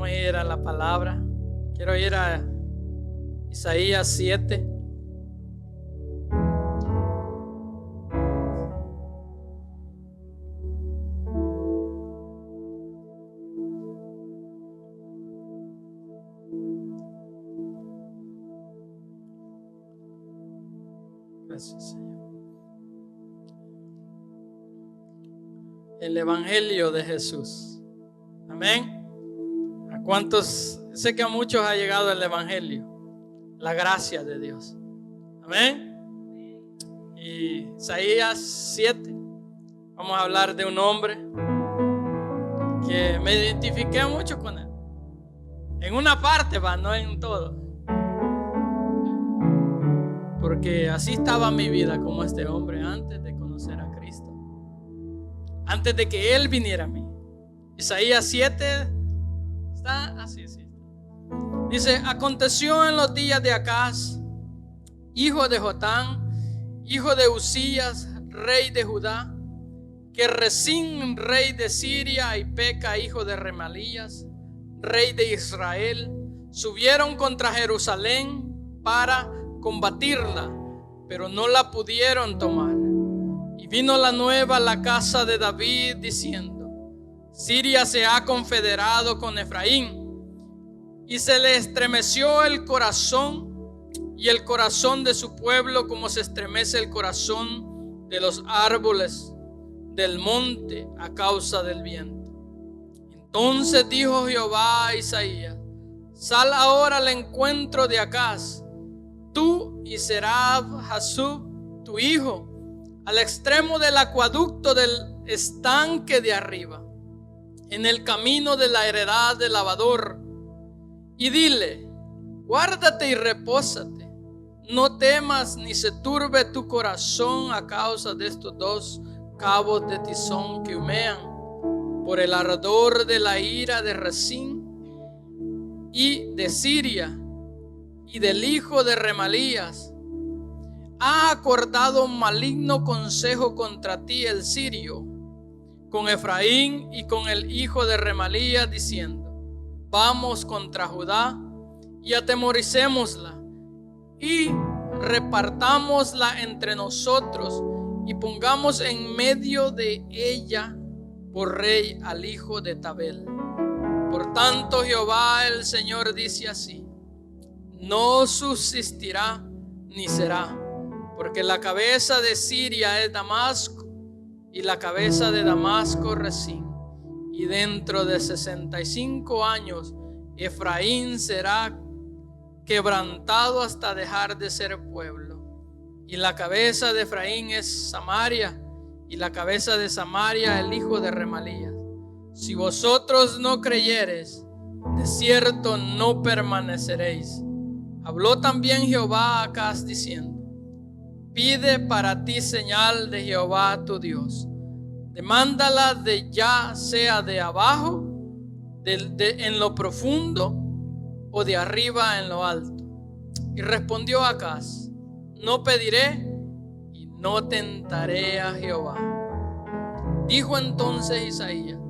Vamos a ir a la palabra. Quiero ir a Isaías 7. Gracias, Señor. El Evangelio de Jesús. Amén. ¿A cuántos? Sé que a muchos ha llegado el Evangelio, la gracia de Dios. Amén. Y Isaías 7. Vamos a hablar de un hombre que me identifiqué mucho con él. En una parte, no en todo. Porque así estaba mi vida como este hombre antes de conocer a Cristo. Antes de que Él viniera a mí. Isaías 7 está así, sí. Dice: aconteció en los días de Acaz, hijo de Jotán, hijo de Uzías, rey de Judá, que Resín, rey de Siria, y Peca, hijo de Remalías, rey de Israel, subieron contra Jerusalén para combatirla, pero no la pudieron tomar. Y vino la nueva a la casa de David diciendo: Siria se ha confederado con Efraín. Y se le estremeció el corazón y el corazón de su pueblo, como se estremece el corazón de los árboles del monte a causa del viento. Entonces dijo Jehová a Isaías: sal ahora al encuentro de Acaz, tú y Serab-Jasub tu hijo, al extremo del acueducto del estanque de arriba, en el camino de la heredad del lavador, y dile: guárdate y repósate, no temas ni se turbe tu corazón a causa de estos dos cabos de tizón que humean por el ardor de la ira de Resín y de Siria y del hijo de Remalías. Ha acordado un maligno consejo contra ti el sirio, con Efraín y con el hijo de Remalías, diciendo: vamos contra Judá y atemoricémosla y repartámosla entre nosotros y pongamos en medio de ella por rey al hijo de Tabel. Por tanto, Jehová el Señor dice así: no subsistirá ni será, porque la cabeza de Siria es Damasco y la cabeza de Damasco Resín. Y dentro de 65 años Efraín será quebrantado hasta dejar de ser pueblo. Y la cabeza de Efraín es Samaria, y la cabeza de Samaria el hijo de Remalías. Si vosotros no creyereis, de cierto no permaneceréis. Habló también Jehová a Acaz diciendo: pide para ti señal de Jehová tu Dios. Demándala de ya sea de abajo, en lo profundo, o de arriba en lo alto. Y respondió Acaz: no pediré y no tentaré a Jehová. Dijo entonces Isaías: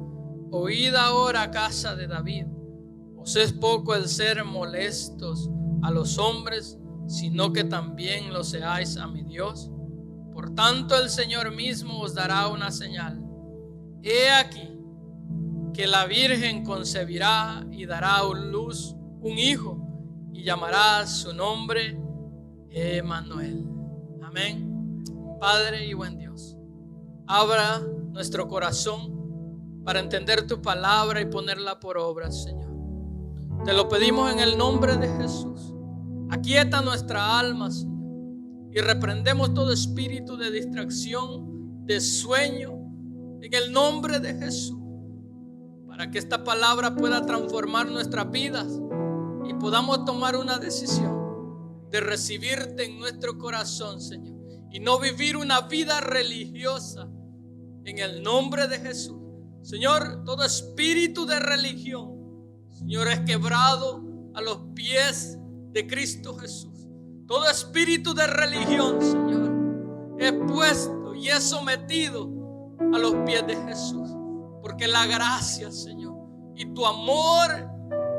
oíd ahora, casa de David, os es poco el ser molestos a los hombres, sino que también lo seáis a mi Dios. Por tanto, el Señor mismo os dará una señal. He aquí que la Virgen concebirá y dará a luz un hijo, y llamará su nombre Emmanuel. Amén. Padre y buen Dios, abra nuestro corazón para entender tu palabra y ponerla por obra, Señor. Te lo pedimos en el nombre de Jesús. Aquieta nuestra alma, Señor, y reprendemos todo espíritu de distracción, de sueño, en el nombre de Jesús, para que esta palabra pueda transformar nuestras vidas y podamos tomar una decisión de recibirte en nuestro corazón, Señor, y no vivir una vida religiosa, en el nombre de Jesús. Señor, todo espíritu de religión, Señor, es quebrado a los pies de Cristo Jesús. Todo espíritu de religión, Señor, es puesto y es sometido a los pies de Jesús, porque la gracia, Señor, y tu amor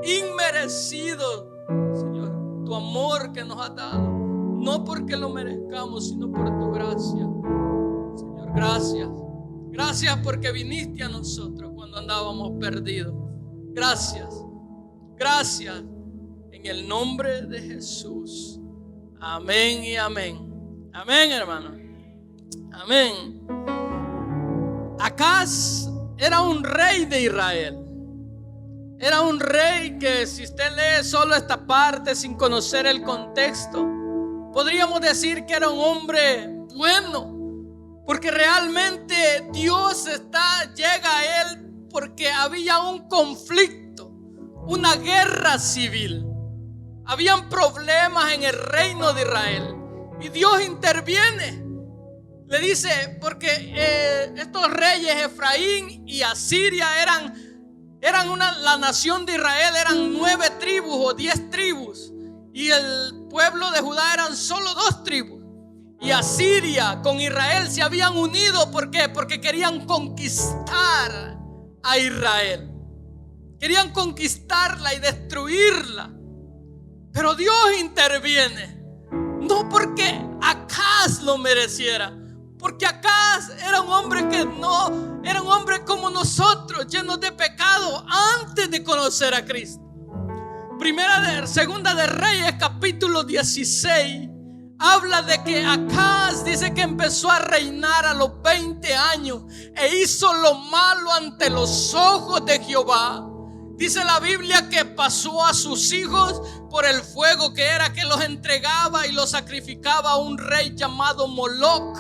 inmerecido, Señor, tu amor que nos has dado, no porque lo merezcamos, sino por tu gracia. Señor, gracias. Gracias porque viniste a nosotros cuando andábamos perdidos. Gracias. Gracias. En el nombre de Jesús. Amén y amén. Amén, hermano. Amén. Acaz era un rey de Israel. Era un rey que, si usted lee solo esta parte sin conocer el contexto, podríamos decir que era un hombre bueno, porque realmente Dios llega a él porque había un conflicto, una guerra civil. Habían problemas en el reino de Israel y Dios interviene. Le dice, porque estos reyes, Efraín y Asiria, la nación de Israel eran 9 tribus o 10 tribus, y el pueblo de Judá eran solo 2 tribus. Y Asiria con Israel se habían unido. ¿Por qué? Porque querían conquistar a Israel. Querían conquistarla y destruirla. Pero Dios interviene, no porque Acaz lo mereciera, porque Acaz era un hombre que no, era un hombre como nosotros, llenos de pecado antes de conocer a Cristo. Segunda de Reyes, capítulo 16, habla de que Acaz dice que empezó a reinar a los 20 años e hizo lo malo ante los ojos de Jehová. Dice la Biblia que pasó a sus hijos por el fuego, que los entregaba y los sacrificaba a un rey llamado Moloc.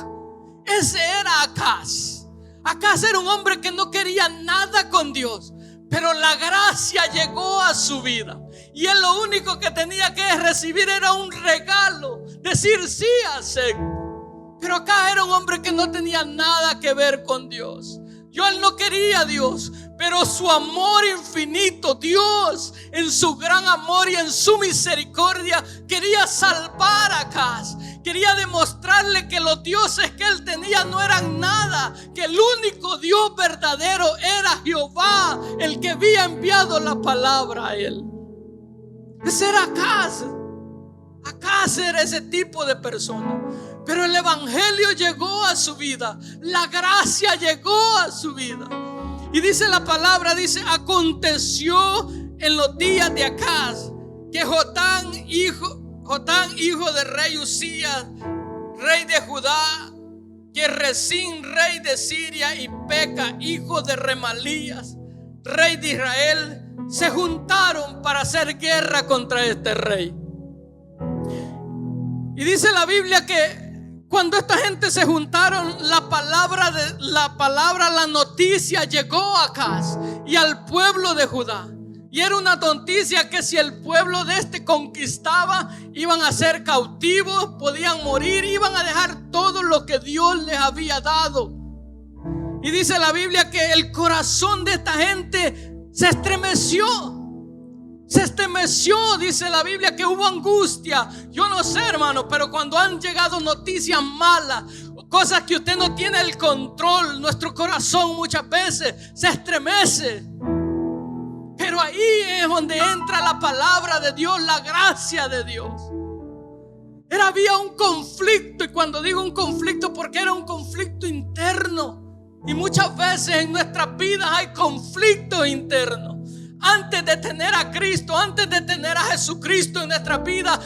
Ese era Acaz. Acaz era un hombre que no quería nada con Dios, pero la gracia llegó a su vida y él lo único que tenía que recibir era un regalo, decir sí, acepto. Pero Acaz era un hombre que no tenía nada que ver con Dios. Él no quería a Dios, pero su amor infinito, Dios en su gran amor y en su misericordia quería salvar a Acaz. Quería demostrarle que los dioses que él tenía no eran nada, que el único Dios verdadero era Jehová, el que había enviado la palabra a él. Ese era Acaz. Acaz era ese tipo de persona. Pero el evangelio llegó a su vida, la gracia llegó a su vida. Y dice la palabra, dice, aconteció en los días de Acaz que Jotán, hijo del rey Usías, rey de Judá, que Resín, rey de Siria, y Peca, hijo de Remalías, rey de Israel, se juntaron para hacer guerra contra este rey. Y dice la Biblia que cuando esta gente se juntaron, la noticia llegó a Acaz y al pueblo de Judá. Y era una noticia que si el pueblo de conquistaba, iban a ser cautivos, podían morir, iban a dejar todo lo que Dios les había dado. Y dice la Biblia que el corazón de esta gente se estremeció. Se estremeció, dice la Biblia, que hubo angustia. Yo no sé, hermano, pero cuando han llegado noticias malas, cosas que usted no tiene el control, nuestro corazón muchas veces se estremece. Pero ahí es donde entra la palabra de Dios, la gracia de Dios. Había un conflicto, y cuando digo un conflicto, porque era un conflicto interno. Y muchas veces en nuestras vidas hay conflictos internos. Antes de tener a Cristo, antes de tener a Jesucristo en nuestra vida,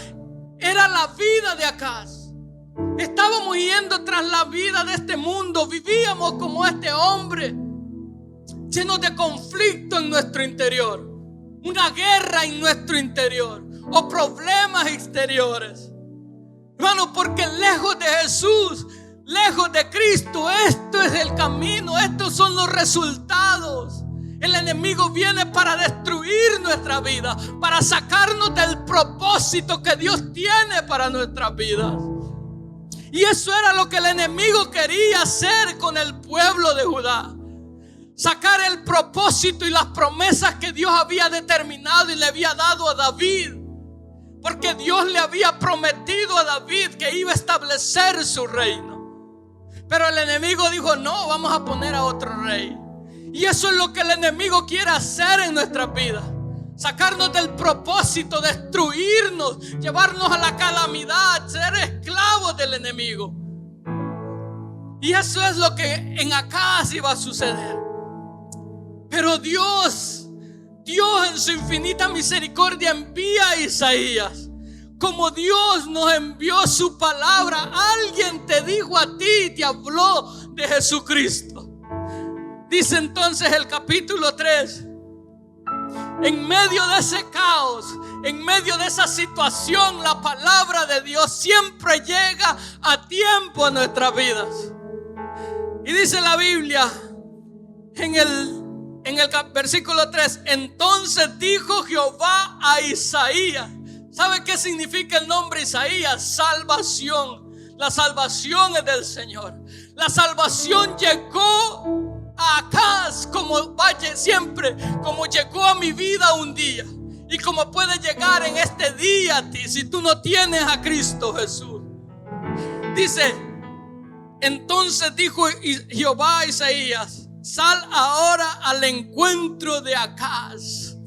era la vida de Acaz. Estábamos yendo tras la vida de este mundo. Vivíamos como este hombre, llenos de conflicto en nuestro interior, una guerra en nuestro interior, o problemas exteriores. Hermano, porque lejos de Jesús, lejos de Cristo, esto es el camino, estos son los resultados. El enemigo viene para destruir nuestra vida, para sacarnos del propósito que Dios tiene para nuestras vidas. Y eso era lo que el enemigo quería hacer con el pueblo de Judá. Sacar el propósito y las promesas que Dios había determinado y le había dado a David. Porque Dios le había prometido a David que iba a establecer su reino. Pero el enemigo dijo, no, vamos a poner a otro rey. Y eso es lo que el enemigo quiere hacer en nuestras vidas. sacarnos del propósito, destruirnos, llevarnos a la calamidad, ser esclavos del enemigo. Y eso es lo que en Acaz iba a suceder. Pero Dios en su infinita misericordia envía a Isaías. Como Dios nos envió su palabra, alguien te dijo a ti, te habló de Jesucristo. Dice entonces el capítulo 3: en medio de ese caos, en medio de esa situación, la palabra de Dios siempre llega a tiempo a nuestras vidas. Y dice la Biblia en el versículo 3: entonces dijo Jehová a Isaías. ¿Sabe qué significa el nombre Isaías? Salvación. La salvación es del Señor. La salvación llegó a Acaz como vaya siempre, como llegó a mi vida un día, y como puede llegar en este día a ti si tú no tienes a Cristo Jesús. Dice: entonces dijo Jehová a Isaías: sal ahora al encuentro de Acaz.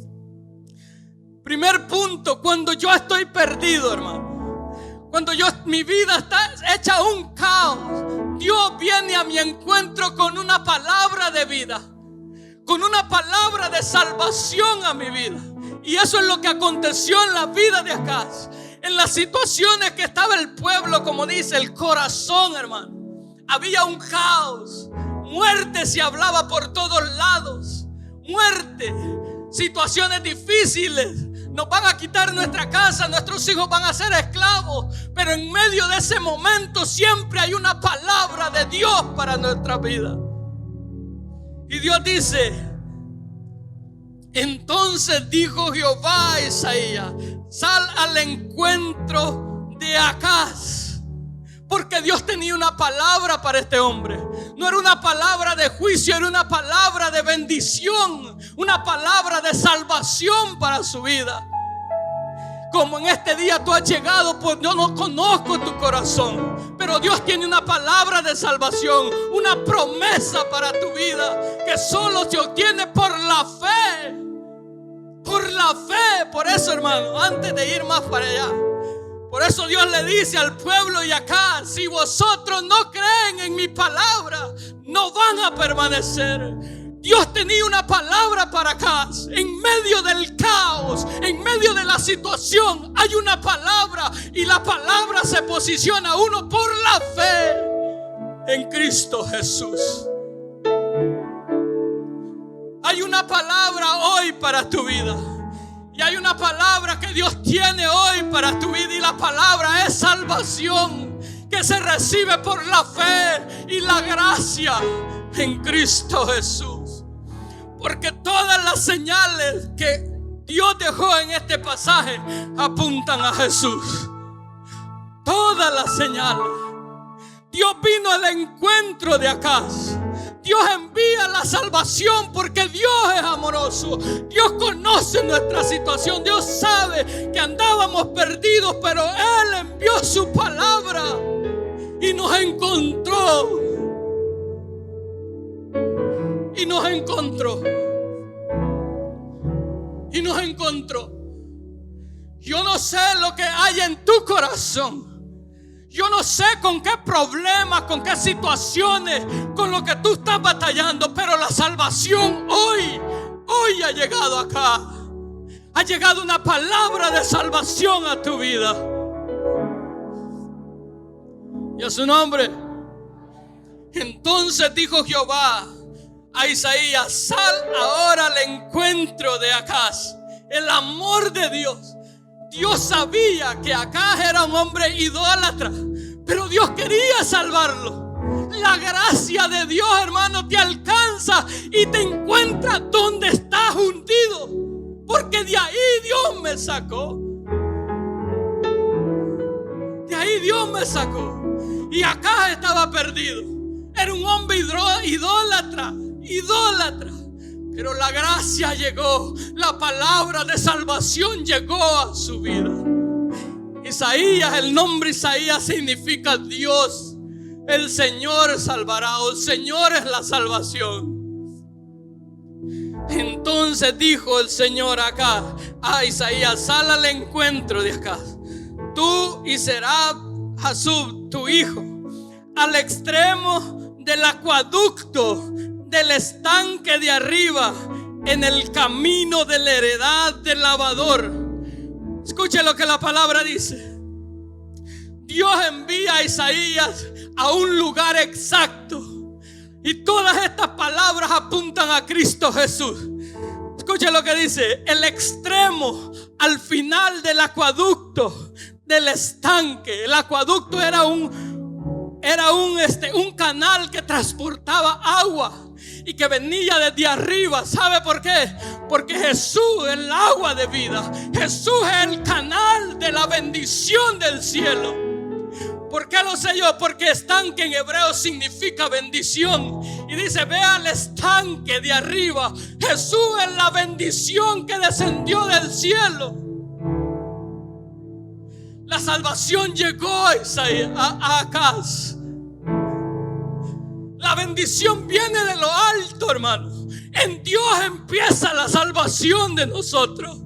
Primer punto: cuando yo estoy perdido, hermano, cuando mi vida está hecha un caos, Dios viene a mi encuentro con una palabra de vida, con una palabra de salvación a mi vida. Y eso es lo que aconteció en la vida de Acaz. En las situaciones que estaba el pueblo, como dice, el corazón, hermano, había un caos. Muerte se hablaba por todos lados. Muerte, situaciones difíciles. Nos van a quitar nuestra casa, nuestros hijos van a ser esclavos. Pero en medio de ese momento siempre hay una palabra de Dios para nuestra vida. Y Dios dice: entonces dijo Jehová a Isaías: sal al encuentro de Acaz. Porque Dios tenía una palabra para este hombre. No era una palabra de juicio, era una palabra de bendición, una palabra de salvación para su vida. Como en este día tú has llegado, pues yo no conozco tu corazón, pero Dios tiene una palabra de salvación, una promesa para tu vida que solo se obtiene por la fe. Por la fe. Por eso, hermano, antes de ir más para allá, por eso Dios le dice al pueblo y acá: si vosotros no creen en mi palabra, no van a permanecer. Dios tenía una palabra para acá. En medio del caos, en medio de la situación, hay una palabra. Y la palabra se posiciona uno por la fe en Cristo Jesús. Hay una palabra hoy para tu vida. Y hay una palabra que Dios tiene hoy para tu vida. Y la palabra es salvación, que se recibe por la fe y la gracia en Cristo Jesús. Porque todas las señales que Dios dejó en este pasaje apuntan a Jesús. Todas las señales. Dios vino al encuentro de Acaz. Dios envía la salvación porque Dios es amoroso. Dios conoce nuestra situación. Dios sabe que andábamos perdidos, pero Él envió su palabra y nos encontró. Y nos encontró. Y nos encontró. Yo no sé lo que hay en tu corazón. Yo no sé con qué problemas, con qué situaciones, con lo que tú estás batallando, pero la salvación hoy ha llegado acá. Ha llegado una palabra de salvación a tu vida. Y a su nombre. Entonces dijo Jehová a Isaías: sal ahora al encuentro de Acaz. El amor de Dios. Dios sabía que Acaz era un hombre idólatra, pero Dios quería salvarlo. La gracia de Dios, hermano, te alcanza y te encuentra donde estás hundido, porque de ahí Dios me sacó. De ahí Dios me sacó. Y Acaz estaba perdido. Era un hombre idólatra. Pero la gracia llegó, la palabra de salvación llegó a su vida. Isaías, el nombre Isaías significa Dios, el Señor salvará, o el Señor es la salvación. Entonces dijo el Señor acá a Isaías: sal al encuentro de acá, tú y Serab-Jasub tu hijo, al extremo del acueducto del estanque de arriba, en el camino de la heredad del lavador. Escuche lo que la palabra dice. Dios envía a Isaías a un lugar exacto, y todas estas palabras apuntan a Cristo Jesús. Escuche lo que dice: el extremo, al final del acueducto del estanque. El acueducto era un canal que transportaba agua y que venía desde arriba. ¿Sabe por qué? Porque Jesús es el agua de vida. Jesús es el canal de la bendición del cielo. ¿Por qué lo sé yo? Porque estanque en hebreo significa bendición. Y dice: ve al estanque de arriba. Jesús es la bendición que descendió del cielo. La salvación llegó a Acaz. La bendición viene de lo alto, hermano. En Dios empieza la salvación de nosotros.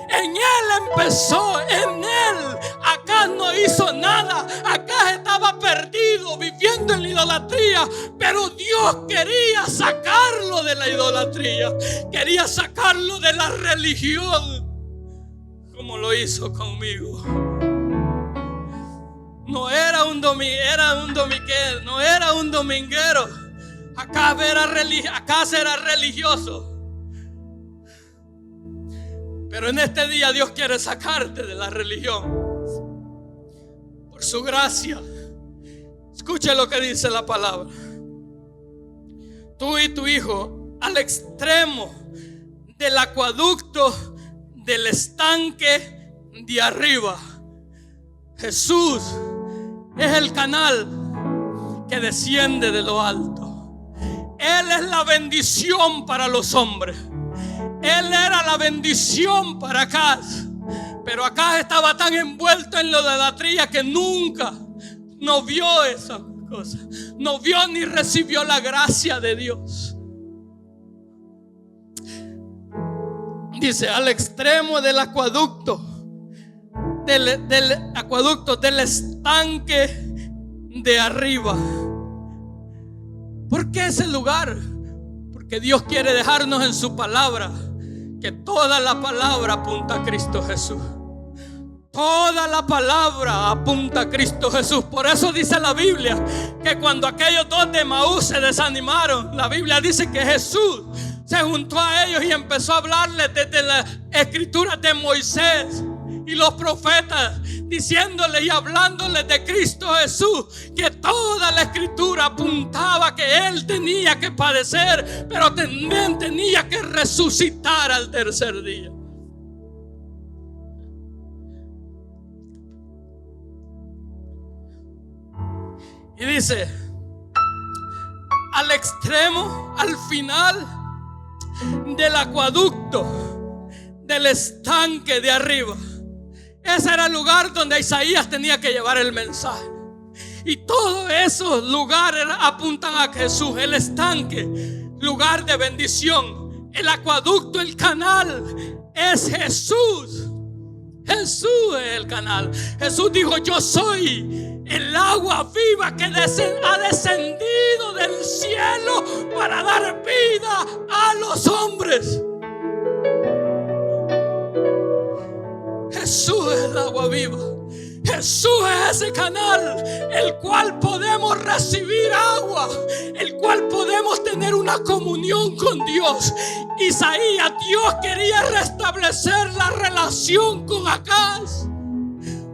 En Él empezó, en Él. Acá no hizo nada. Acá estaba perdido, viviendo en la idolatría. Pero Dios quería sacarlo de la idolatría. Quería sacarlo de la religión, como lo hizo conmigo. No era un dominguero, no era un dominguero. Acá era religioso. Pero en este día Dios quiere sacarte de la religión por su gracia. Escuche lo que dice la palabra. Tú y tu hijo al extremo del acueducto del estanque de arriba. Jesús es el canal que desciende de lo alto. Él es la bendición para los hombres. Él era la bendición para Acaz. Pero Acaz estaba tan envuelto en la idolatría que nunca no vio esa cosa. No vio ni recibió la gracia de Dios. Dice: al extremo del acueducto, del acueducto del estanque de arriba. ¿Por qué ese lugar? Porque Dios quiere dejarnos en su palabra que toda la palabra apunta a Cristo Jesús. Toda la palabra apunta a Cristo Jesús. Por eso dice la Biblia que cuando aquellos dos de Emaús se desanimaron, la Biblia dice que Jesús se juntó a ellos y empezó a hablarles desde la escritura de Moisés y los profetas, diciéndoles y hablándoles de Cristo Jesús, que toda la escritura apuntaba que Él tenía que padecer, pero también tenía que resucitar al tercer día. Y dice: al extremo, al final del acueducto del estanque de arriba. Ese era el lugar donde Isaías tenía que llevar el mensaje. Y todos esos lugares apuntan a Jesús. El estanque, lugar de bendición. El acueducto, el canal, es Jesús. Jesús es el canal. Jesús dijo: yo soy el agua viva que ha descendido del cielo para dar vida a los hombres. Jesús es el agua viva. Jesús es ese canal, el cual podemos recibir agua, el cual podemos tener una comunión con Dios. Isaías, Dios quería restablecer la relación con Acaz,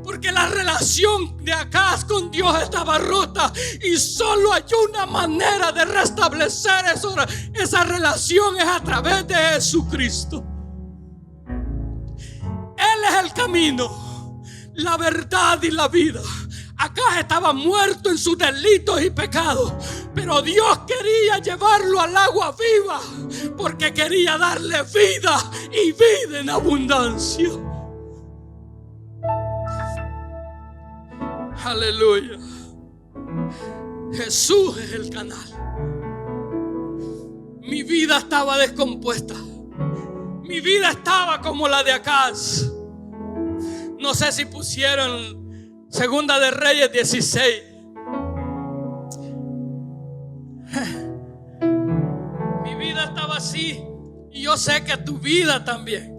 porque la relación de Acaz con Dios estaba rota, y solo hay una manera de restablecer esa relación, es a través de Jesucristo. Él es el camino, la verdad y la vida. Acaz estaba muerto en sus delitos y pecados, pero Dios quería llevarlo al agua viva, porque quería darle vida y vida en abundancia. Aleluya. Jesús es el canal. mi vida estaba descompuesta. Mi vida estaba como la de Acaz. No sé si pusieron Segunda de Reyes 16. Mi vida estaba así, y yo sé que tu vida también.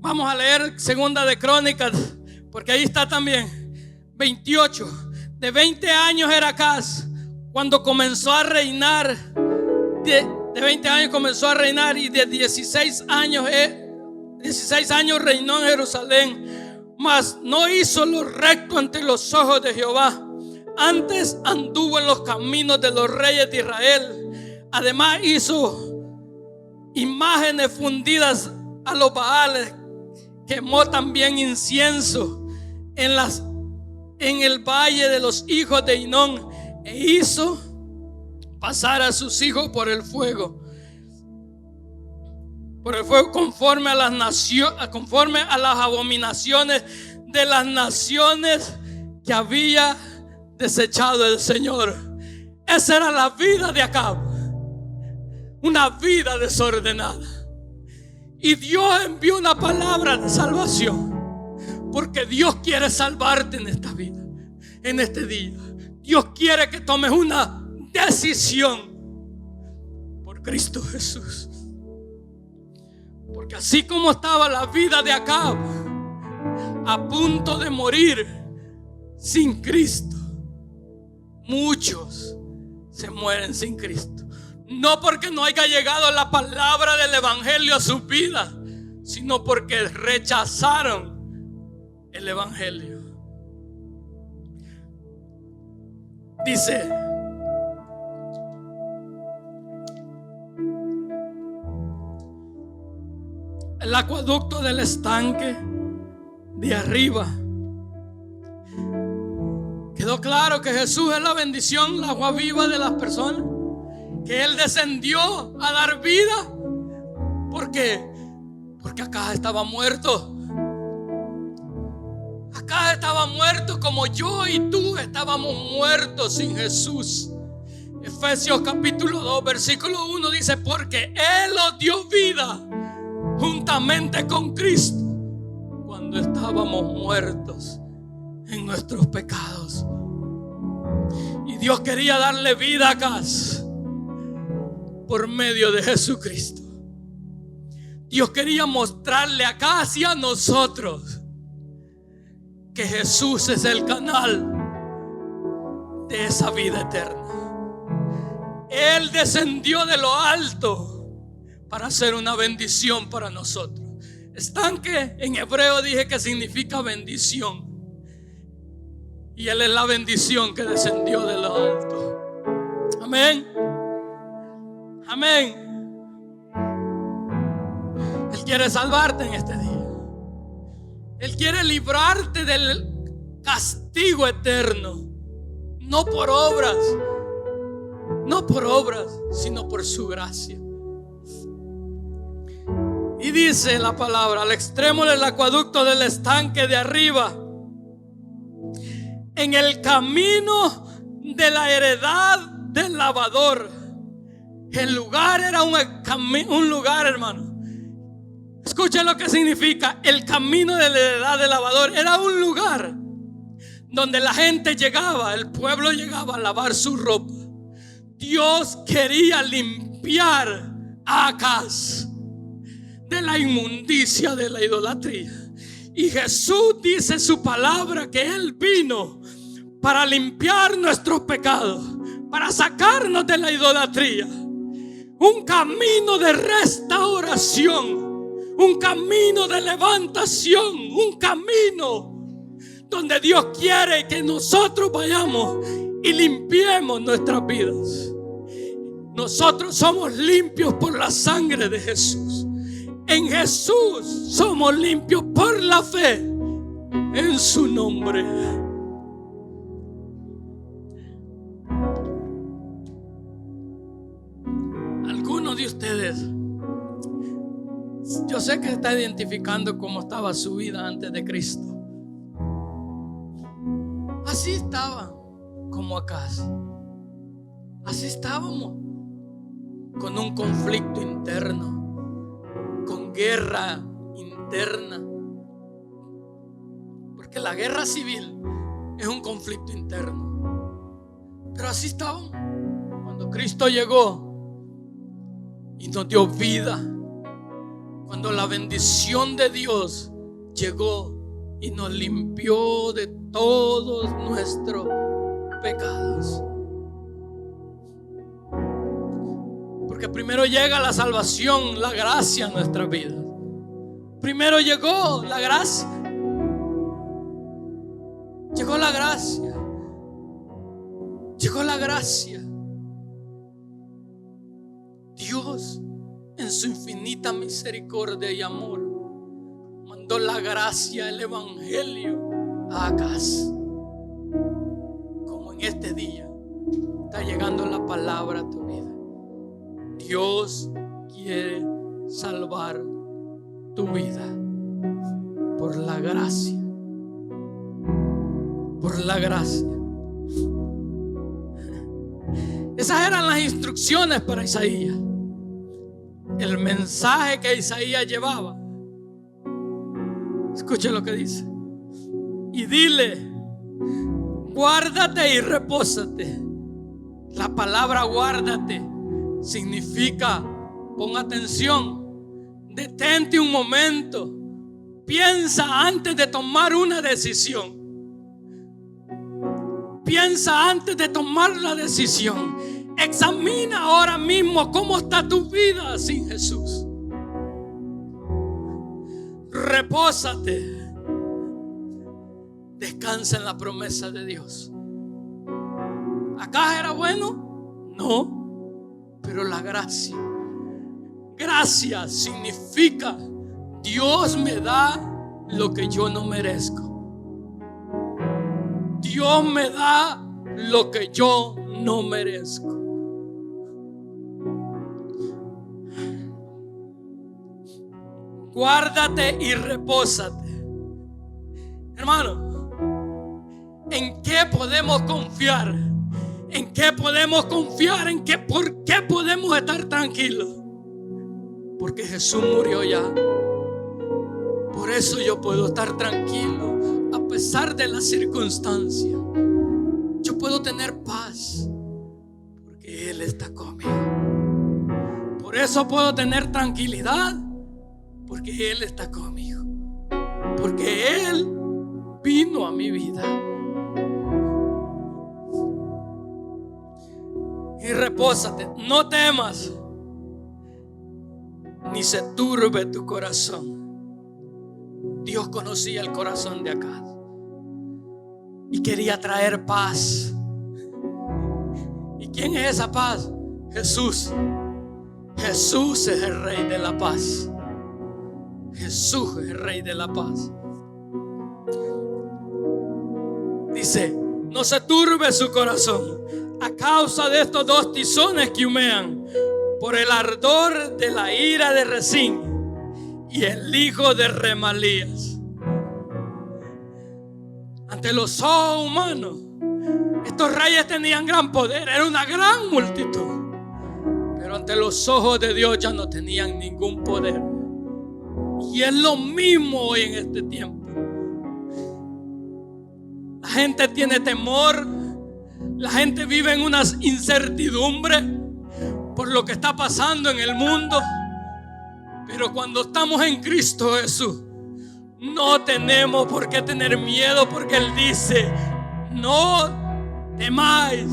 Vamos a leer Segunda de Crónicas, porque ahí está también 28. De 20 años era Acaz cuando comenzó a reinar. De 20 años comenzó a reinar, y de 16 años reinó en Jerusalén. Mas no hizo lo recto ante los ojos de Jehová. Antes anduvo en los caminos de los reyes de Israel. Además hizo imágenes fundidas a los Baales. Quemó también incienso en el valle de los hijos de Hinón, e hizo pasar a sus hijos por el fuego, conforme a las abominaciones de las naciones que había desechado el Señor. Esa era la vida de Acab, una vida desordenada. Y Dios envió una palabra de salvación, porque Dios quiere salvarte en esta vida, en este día. Dios quiere que tomes una decisión por Cristo Jesús. Porque así como estaba la vida de Acab, a punto de morir sin Cristo, muchos se mueren sin Cristo. No porque no haya llegado la palabra del evangelio a sus vidas, sino porque rechazaron el evangelio. Dice: el acueducto del estanque de arriba. Quedó claro que Jesús es la bendición, la agua viva de las personas, que Él descendió a dar vida. ¿Por qué? Porque acá estaba muerto. Acá estaba muerto como yo y tú estábamos muertos sin Jesús. Efesios capítulo 2 versículo 1 dice: porque Él os dio vida juntamente con Cristo cuando estábamos muertos en nuestros pecados. Y Dios quería darle vida a Acaz por medio de Jesucristo. Dios quería mostrarle a Acaz y a nosotros que Jesús es el canal de esa vida eterna. Él descendió de lo alto para hacer una bendición para nosotros. Estanque en hebreo dije que significa bendición, y Él es la bendición que descendió de lo alto. Amén. Amén. Él quiere salvarte en este día. Él quiere librarte del castigo eterno. No por obras, sino por su gracia. Y dice la palabra: al extremo del acueducto del estanque de arriba, en el camino de la heredad del lavador. El lugar era un lugar, hermano. Escuchen lo que significa el camino de la heredad del lavador. Era un lugar donde la gente llegaba, el pueblo llegaba a lavar su ropa. Dios quería limpiar a Acaz de la inmundicia de la idolatría. Y Jesús dice en su palabra que Él vino para limpiar nuestros pecados, para sacarnos de la idolatría. Un camino de restauración, un camino de levantación, un camino donde Dios quiere que nosotros vayamos y limpiemos nuestras vidas. Nosotros somos limpios por la sangre de Jesús. En Jesús somos limpios por la fe en su nombre. Algunos de ustedes, yo sé que está identificando cómo estaba su vida antes de Cristo. Así estaba. como Acaz. Así estábamos, con un conflicto interno, con guerra interna. Porque la guerra civil es un conflicto interno. Pero así estábamos cuando Cristo llegó y nos dio vida. Cuando la bendición de Dios llegó y nos limpió de todos nuestros pecados. Porque primero llega la salvación, la gracia a nuestras vidas. Primero llegó la gracia. Llegó la gracia. Llegó la gracia. Dios, en su infinita misericordia y amor, mandó la gracia, el evangelio a Acaz. Como en este día está llegando la palabra a tu vida. Dios quiere salvar tu vida por la gracia. Por la gracia. Esas eran las instrucciones para Isaías. El mensaje que Isaías llevaba. Escuche lo que dice. Y dile: guárdate y repósate. La palabra guárdate significa, pon atención, detente un momento, piensa antes de tomar una decisión. Piensa antes de tomar la decisión. Examina ahora mismo cómo está tu vida sin Jesús. Repósate. Descansa en la promesa de Dios. ¿Acá era bueno? No. Pero la gracia. Gracia significa Dios me da lo que yo no merezco. Dios me da lo que yo no merezco. Guárdate y repósate. Hermano, ¿en qué podemos confiar? ¿En qué podemos confiar? ¿Por qué podemos estar tranquilos? Porque Jesús murió ya. Por eso yo puedo estar tranquilo a pesar de las circunstancias. Yo puedo tener paz porque Él está conmigo. Por eso puedo tener tranquilidad porque Él está conmigo. Porque Él vino a mi vida. Y repósate, no temas, ni se turbe tu corazón. Dios conocía el corazón de Acaz y quería traer paz. ¿Y quién es esa paz? Jesús. Jesús es el Rey de la paz. Jesús es el Rey de la paz. Dice: no se turbe su corazón a causa de estos dos tizones que humean, por el ardor de la ira de Rezín y el hijo de Remalías. Ante los ojos humanos, estos reyes tenían gran poder, era una gran multitud. Pero ante los ojos de Dios ya no tenían ningún poder. Y es lo mismo hoy en este tiempo. La gente tiene temor. La gente vive en una incertidumbre por lo que está pasando en el mundo. Pero cuando estamos en Cristo Jesús, no tenemos por qué tener miedo, porque Él dice: no temáis.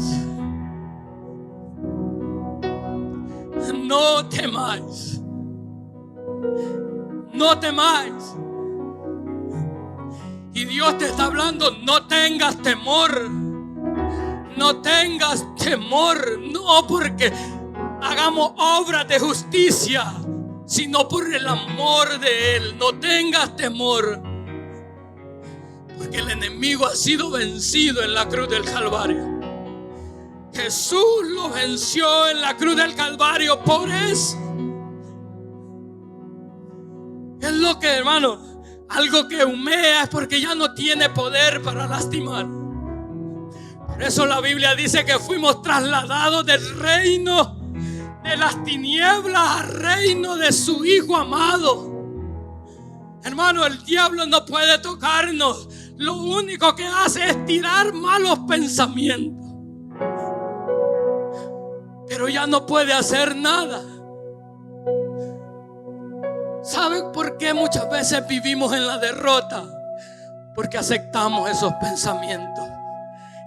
No temáis. No temáis. Y Dios te está hablando: no tengas temor. No tengas temor. No porque hagamos obras de justicia, sino por el amor de Él. No tengas temor, porque el enemigo ha sido vencido en la cruz del Calvario. Jesús lo venció en la cruz del Calvario. Por eso es lo que, hermano, algo que humea es porque ya no tiene poder para lastimar. Por eso la Biblia dice que fuimos trasladados del reino de las tinieblas al reino de su Hijo amado. Hermano, el diablo no puede tocarnos. Lo único que hace es tirar malos pensamientos, pero ya no puede hacer nada. ¿Saben por qué muchas veces vivimos en la derrota? Porque aceptamos esos pensamientos.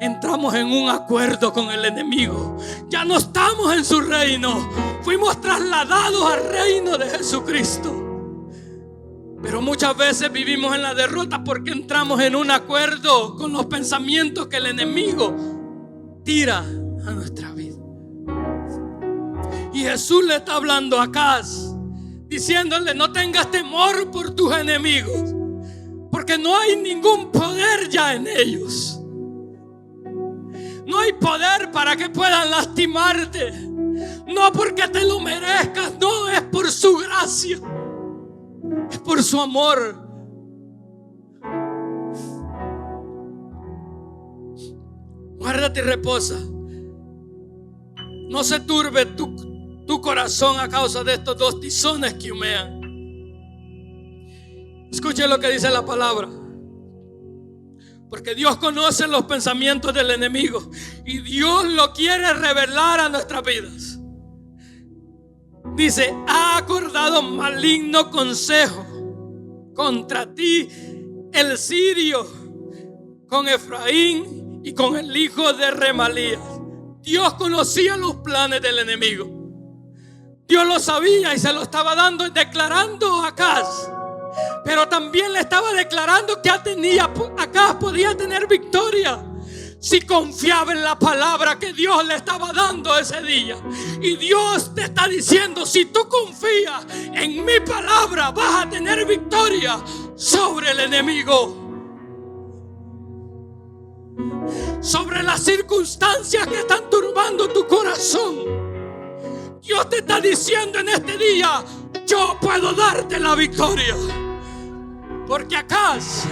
Entramos en un acuerdo con el enemigo. Ya no estamos en su reino. Fuimos trasladados al reino de Jesucristo. Pero muchas veces vivimos en la derrota porque entramos en un acuerdo con los pensamientos que el enemigo tira a nuestra vida. Y Jesús le está hablando a Acaz, diciéndole: no tengas temor por tus enemigos, porque no hay ningún poder ya en ellos. No hay poder para que puedan lastimarte. No porque te lo merezcas, no, es por su gracia, es por su amor. Guárdate y reposa. No se turbe tu corazón a causa de estos dos tizones que humean. Escuche lo que dice la palabra. Porque Dios conoce los pensamientos del enemigo y Dios lo quiere revelar a nuestras vidas. Dice: ha acordado maligno consejo contra ti el sirio, con Efraín y con el hijo de Remalías. Dios conocía los planes del enemigo. Dios lo sabía y se lo estaba dando y declarando a Acaz. Pero también le estaba declarando que Acaz podía tener victoria si confiaba en la palabra que Dios le estaba dando ese día. Y Dios te está diciendo: si tú confías en mi palabra, vas a tener victoria sobre el enemigo, sobre las circunstancias que están turbando tu corazón. Dios te está diciendo en este día: yo puedo darte la victoria. Porque Acaz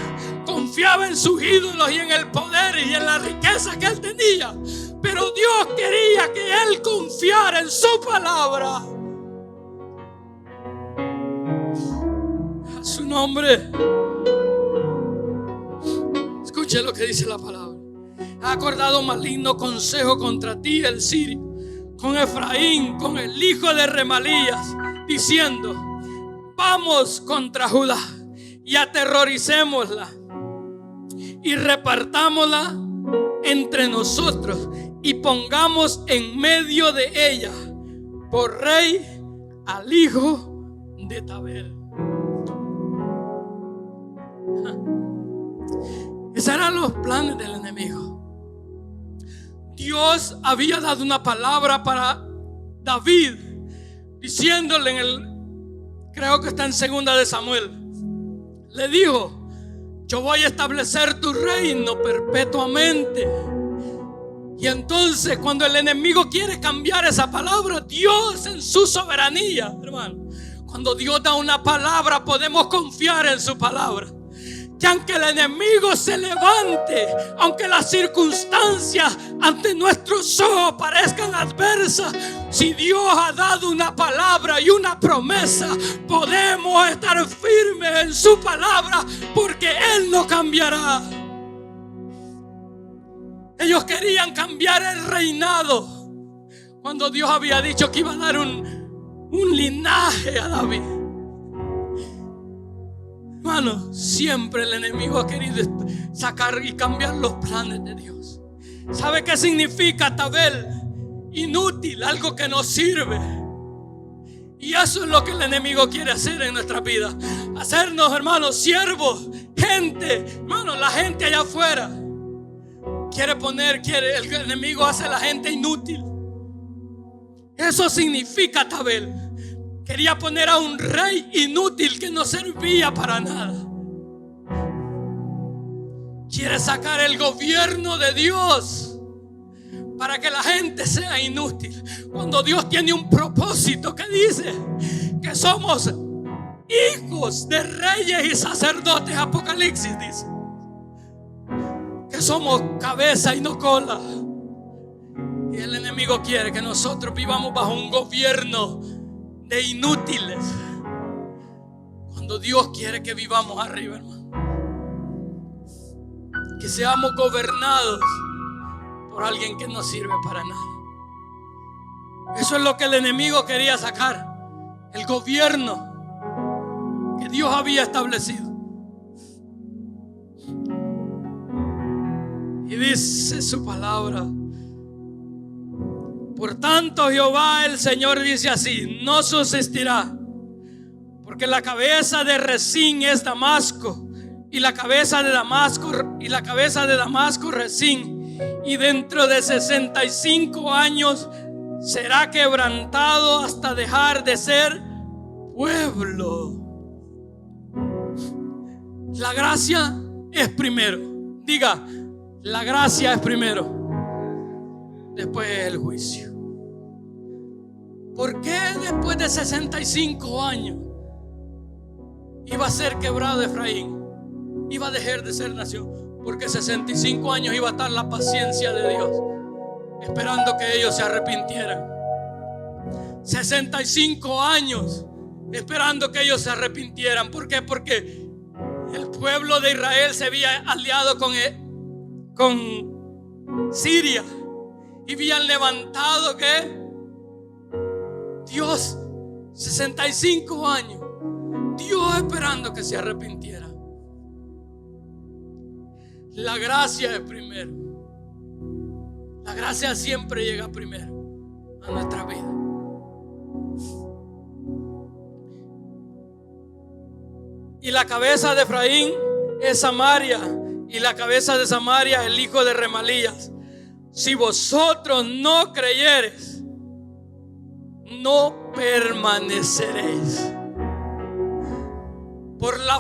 confiaba en sus ídolos y en el poder y en la riqueza que él tenía. Pero Dios quería que él confiara en su palabra. A su nombre. Escuche lo que dice la palabra. Ha acordado maligno consejo contra ti el sirio, con Efraín, con el hijo de Remalías, diciendo: vamos contra Judá y aterroricémosla y repartámosla entre nosotros y pongamos en medio de ella por rey al hijo de Tabel. Esos eran los planes del enemigo. Dios había dado una palabra para David, diciéndole creo que está en 2 de Samuel. Le dijo: yo voy a establecer tu reino perpetuamente. Y entonces, cuando el enemigo quiere cambiar esa palabra, Dios en su soberanía, hermano, cuando Dios da una palabra, podemos confiar en su palabra. Que aunque el enemigo se levante, aunque las circunstancias ante nuestros ojos parezcan adversas, si Dios ha dado una palabra y una promesa, podemos estar firmes en su palabra, porque Él no cambiará. Ellos querían cambiar el reinado cuando Dios había dicho que iba a dar un linaje a David. Hermano, siempre el enemigo ha querido sacar y cambiar los planes de Dios. ¿Sabe qué significa Tabel? Inútil, algo que no sirve. Y eso es lo que el enemigo quiere hacer en nuestra vida. Hacernos, hermanos, siervos, gente. Hermano, la gente allá afuera el enemigo hace a la gente inútil. Eso significa Tabel. Quería poner a un rey inútil que no servía para nada. Quiere sacar el gobierno de Dios para que la gente sea inútil, cuando Dios tiene un propósito que dice que somos hijos de reyes y sacerdotes. Apocalipsis dice que que somos cabeza y no cola. Y el enemigo quiere que nosotros vivamos bajo un gobierno de inútiles, cuando Dios quiere que vivamos arriba, hermano. Que seamos gobernados por alguien que no sirve para nada. Eso es lo que el enemigo quería sacar, el gobierno que Dios había establecido. Y dice su palabra: por tanto, Jehová el Señor dice así: no subsistirá, porque la cabeza de Rezín es Damasco, y la cabeza de Damasco Rezín, y dentro de 65 años será quebrantado hasta dejar de ser pueblo. La gracia es primero. Diga, la gracia es primero, después el juicio. ¿Por qué después de 65 años iba a ser quebrado Efraín? Iba a dejar de ser nación. Porque 65 años iba a estar la paciencia de Dios, esperando que ellos se arrepintieran. 65 años esperando que ellos se arrepintieran. ¿Por qué? Porque el pueblo de Israel se había aliado con Siria y habían levantado que Dios, 65 años, Dios esperando que se arrepintieran. La gracia es primero. La gracia siempre llega primero a nuestra vida. Y la cabeza de Efraín es Samaria, y la cabeza de Samaria el hijo de Remalías. Si vosotros no creyereis, no permaneceréis. Por la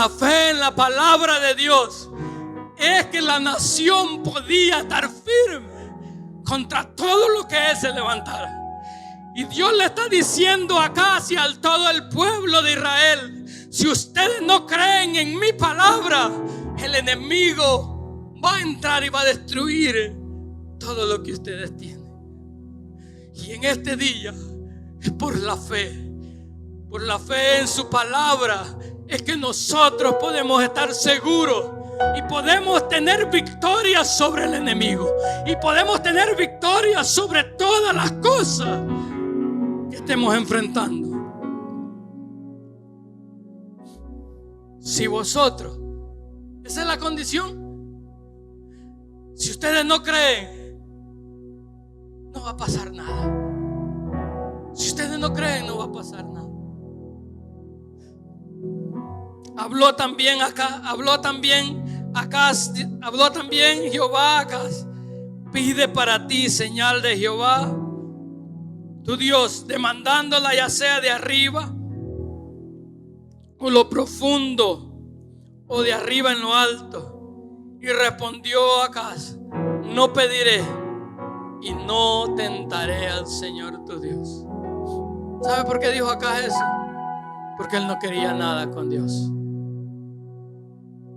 fe en la palabra de Dios, es que la nación podía estar firme contra todo lo que él se levantara. Y Dios le está diciendo acá hacia todo el pueblo de Israel: si ustedes no creen en mi palabra, el enemigo va a entrar y va a destruir todo lo que ustedes tienen. Y en este día es por la fe en su palabra, es que nosotros podemos estar seguros y podemos tener victoria sobre el enemigo, y podemos tener victoria sobre todas las cosas que estemos enfrentando. Si vosotros, esa es la condición. Si ustedes no creen, no va a pasar nada. Si ustedes no creen, no va a pasar nada. Habló también Jehová a Acaz: pide para ti señal de Jehová tu Dios, demandándola ya sea de arriba o lo profundo, o de arriba en lo alto. Y respondió Acaz: no pediré y no tentaré al Señor tu Dios. ¿Sabe por qué dijo Acaz eso? Porque él no quería nada con Dios.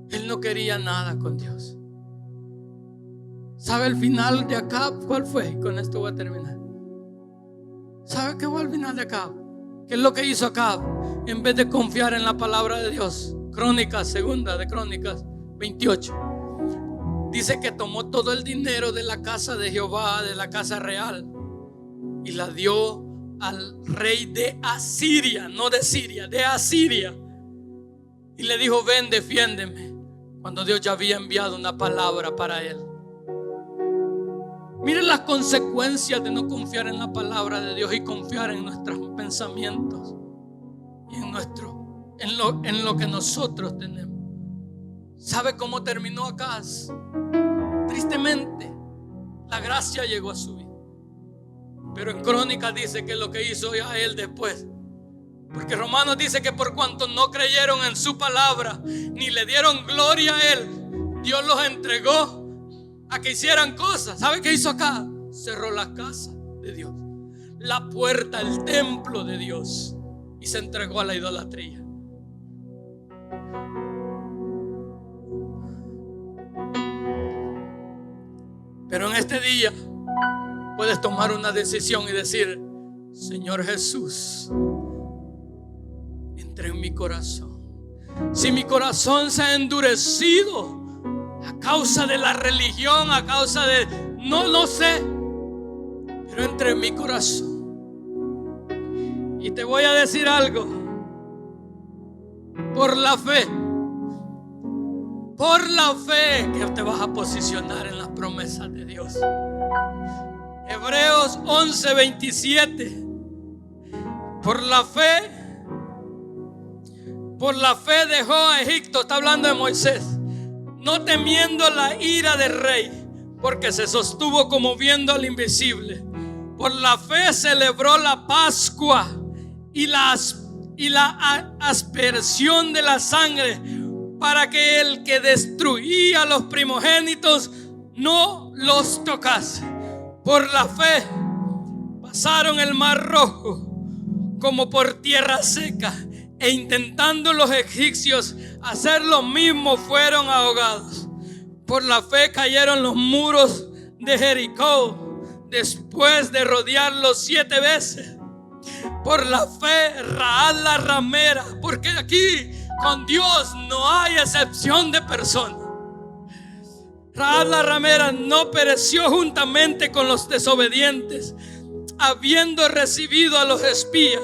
Él no quería nada con Dios. ¿Sabe el final de Acab cuál fue? Y con esto voy a terminar. ¿Sabe qué fue el final de Acab? ¿Qué es lo que hizo Acab? En vez de confiar en la palabra de Dios. Segunda de Crónicas 28. Dice que tomó todo el dinero de la casa de Jehová, de la casa real, y la dio al rey de Asiria, no de Siria, de Asiria. Y le dijo: ven, defiéndeme, cuando Dios ya había enviado una palabra para él. Miren las consecuencias de no confiar en la palabra de Dios y confiar en nuestros pensamientos y en lo que nosotros tenemos. ¿Sabe cómo terminó Acaz? Tristemente, la gracia llegó a su vida. Pero en Crónicas dice que lo que hizo a él después. Porque Romanos dice que por cuanto no creyeron en su palabra, ni le dieron gloria a él, Dios los entregó a que hicieran cosas. ¿Sabe qué hizo acá? Cerró la casa de Dios, la puerta, el templo de Dios, y se entregó a la idolatría. este día puedes tomar una decisión y decir: Señor Jesús, entra en mi corazón. Si mi corazón se ha endurecido a causa de la religión, a causa de no sé, pero entra en mi corazón. Y te voy a decir algo: por la fe que te vas a posicionar en las promesas de Dios. Hebreos 11:27. Por la fe dejó a Egipto, está hablando de Moisés, no temiendo la ira del rey, porque se sostuvo como viendo al invisible. Por la fe celebró la Pascua y la aspersión de la sangre, para que el que destruía a los primogénitos no los tocase. Por la fe pasaron el mar rojo como por tierra seca, e intentando los egipcios hacer lo mismo, fueron ahogados. Por la fe cayeron los muros de Jericó después de rodearlos 7 veces. Por la fe Rahab la ramera, porque aquí con Dios no hay excepción de persona. Rahab la ramera no pereció juntamente con los desobedientes, habiendo recibido a los espías.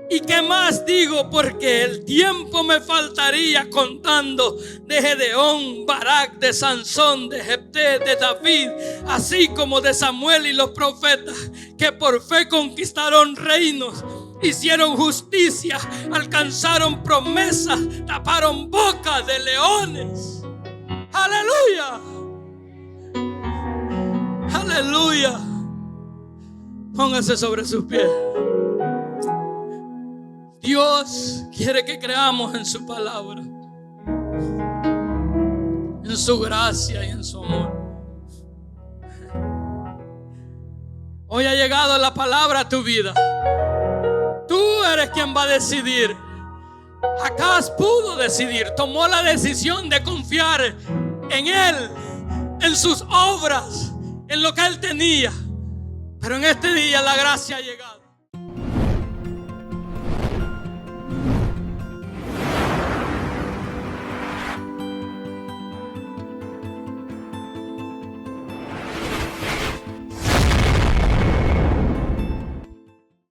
¿Y qué más digo? Porque el tiempo me faltaría contando de Gedeón, Barak, de Sansón, de Jefté, de David, así como de Samuel y los profetas, que por fe conquistaron reinos, hicieron justicia, alcanzaron promesas, taparon bocas de leones. ¡Aleluya! ¡Aleluya! Póngase sobre sus pies. Dios quiere que creamos en su palabra, en su gracia y en su amor. Hoy ha llegado la palabra a tu vida. Tú eres quien va a decidir. Acaz pudo decidir, tomó la decisión de confiar en Él, en sus obras, en lo que Él tenía. Pero en este día la gracia ha llegado.